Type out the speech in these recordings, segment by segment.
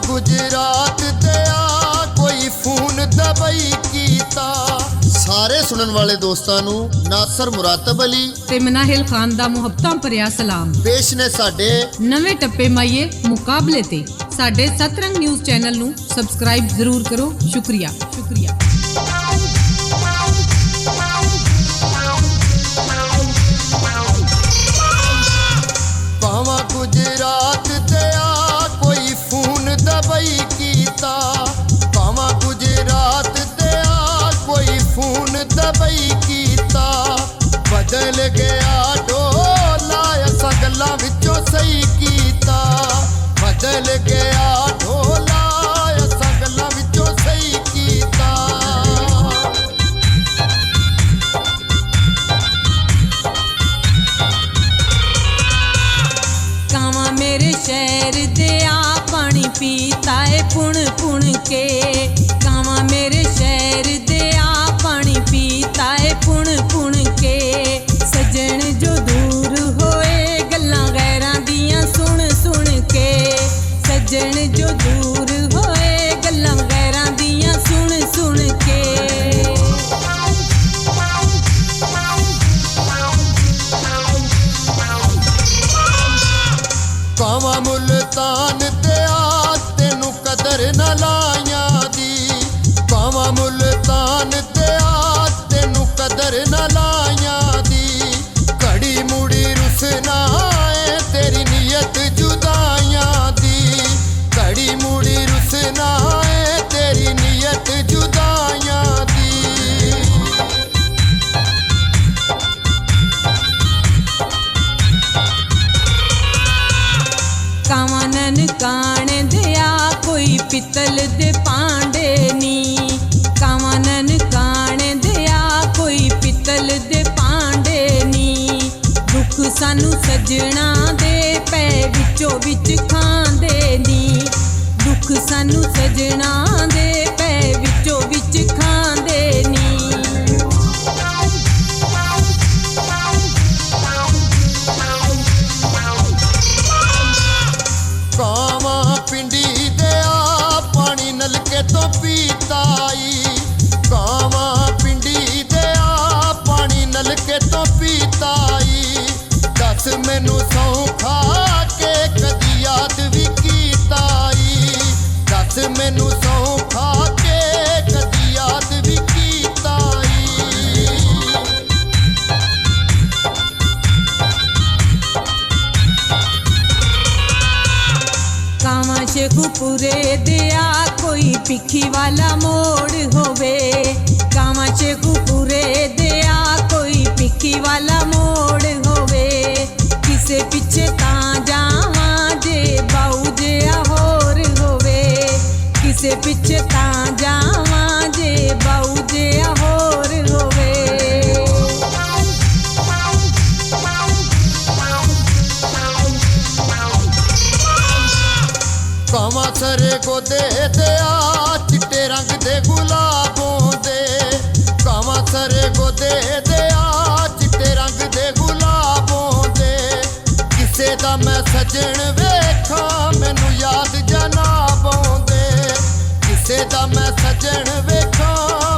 गुजरात दिया कोई phone Dubai कीता। सारे सुनन वाले दोस्तां नू नासर मुरातब अली ते मनाहिल खान दा मुहब्बतां भरिया सलाम पेश ने साडे नवे टप्पे माइये मुकाबले ते साडे सतरंग न्यूज़ चैनल नू सबसक्राइब जरूर करो। शुक्रिया। पावा गुजरात दिया कोई फोन दबई कीता। पावा गुजरात दिया कोई फोन दबई कीता। बदल गया ढोला असां गल्लां विचों सही कीता। बदल गया ढोला असां गल्लां विचों सही कीता। कावां मेरे शहर दिया पानी पीता है पुण पुण के। कावां मेरे शहर दिया पानी पीता है पुण पुण के। सजन जो दूर होए गल्लां गैरां दियां सुन सुन के। सजन जो दूर होए गल्लां गैरां दियां सुन सुन के। कावा मुल्तान दिया तेनू कदर न लाइयां दी। कावा मुल्तान दिया तेनू कदर न लाइयां दी। घड़ी मुड़ी रुसना है तेरी नीयत जुदाइयां दी। घड़ी मुड़ी रुसना है तेरी नीयत जुदाइयां दी। कावानन कान दिया कोई पितल दे पांडे नी। कावानन कान दिया कोई पितल दे पांडे नी। दुख सानू सजना दे पै विचों विच खांदे नी। दुख सानू सजना दे पै विचों विच खांदे नी। कावा पिंडी दिया पानी नलके तो पीताई। कावा पिंडी दिया पानी नलके तो पीताई। दस मैनू सौ खा के कदी याद भी कीताई। दस मैनू सौ खा के कदी याद भी कीताई। कावां शेखुपुरे दिया कोई पिखी वाला मोड़ होवे। कावां शेखुपुरे दिया कोई पिखी वाला मोड़ होवे। किसे पिछे तां जावां जे बाऊ जिहा होर होवे। किसे पिछे तां जावां जे बाऊ जिहा होर होवे। कावा सरे गोदे दिया चिट्टे रंग दे गुलाबों दे। कावा सरे गोदे दिया चिट्टे रंग दे गुलाबों दे। किसे दा मैं सजन वेखा मैनू याद जनाबों दे। किसे दा मैं सजन वेखा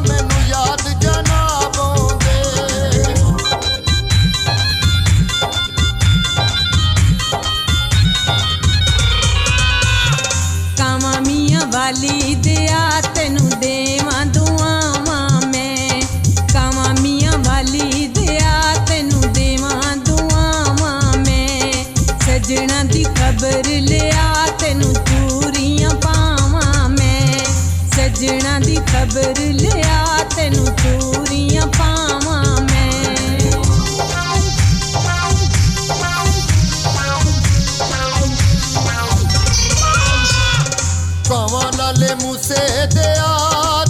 मैनू याद जनाबों दे। कावां मियां वाली दिया तेनू देवां दुआवां मैं। कावां मियां वाली दिया तेनू देवां दुआवां मैं। सजना दी खबर लिया तेनू चूरियां पावां मैं। सजना दी खबर लिया तेनू चूरियां पावां मैं। कावा लाले मूसे दिया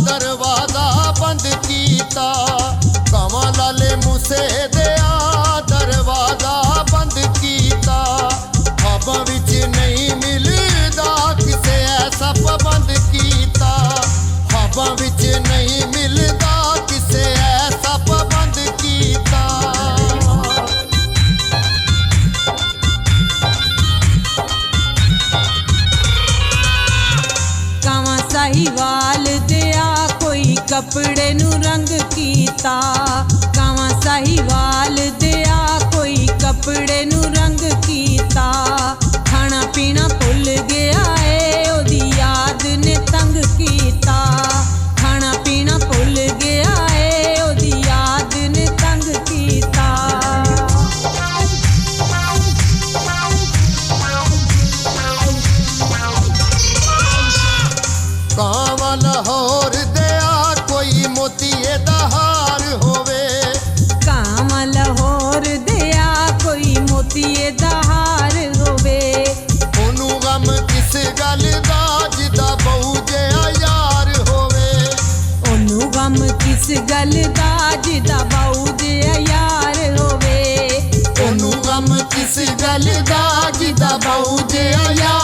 दरवाजा बंद कीता। कावा लाले मूसे दिया दरवाजा बंद कीता। ख्वाबां विच नहीं मिलदा किसे ऐसा पाबंद कीता। ख्वाबां विच नहीं ਕੱਪੜੇ ਨੂੰ ਰੰਗ ਕੀਤਾ। ਕਾਵਾਂ ਸਾਹੀਵਾਲ ਦਿਆ ਕੋਈ ਕੱਪੜੇ ਨੂੰ ਰੰਗ ਕੀਤਾ। ਖਾਣਾ ਪੀਣਾ ਭੁੱਲ ਗਿਆ ਏ ਉਹਦੀ ਯਾਦ ਨੇ ਤੰਗ ਕੀਤਾ। ਖਾਣਾ ਪੀਣਾ ਭੁੱਲ ਗਿਆ ਏ ਉਹਦੀ ਯਾਦ ਨੇ ਤੰਗ ਕੀਤਾ। ਕਾਵਾਂ ਲਾਹੌਰ ਦਿਆ ਕੋਈ ਮੋਤੀਏ ਦਾ ਹਾਰ ਹੋਵੇ। ਕਾਵਾਂ ਲਾਹੌਰ ਦਿਆ ਕੋਈ ਮੋਤੀਏ ਦਾ ਹਾਰ ਹੋਵੇ। ਉਹਨੂੰ ਗਮ ਕਿਸ ਗੱਲ ਦਾ ਜਿਹਦਾ ਬਹੂ ਜਿਹਾ ਯਾਰ ਹੋਵੇ। ਉਹਨੂੰ ਗਮ ਕਿਸ ਗੱਲ ਦਾ ਜਿਹਦਾ ਬਾਊ ਜਿਹਾ ਯਾਰ ਹੋਵੇ। ਉਹਨੂੰ ਗਮ ਕਿਸ ਗੱਲ ਦਾ ਜਿਹਦਾ ਬਹੂ ਜਿਹਾ ਯਾਰ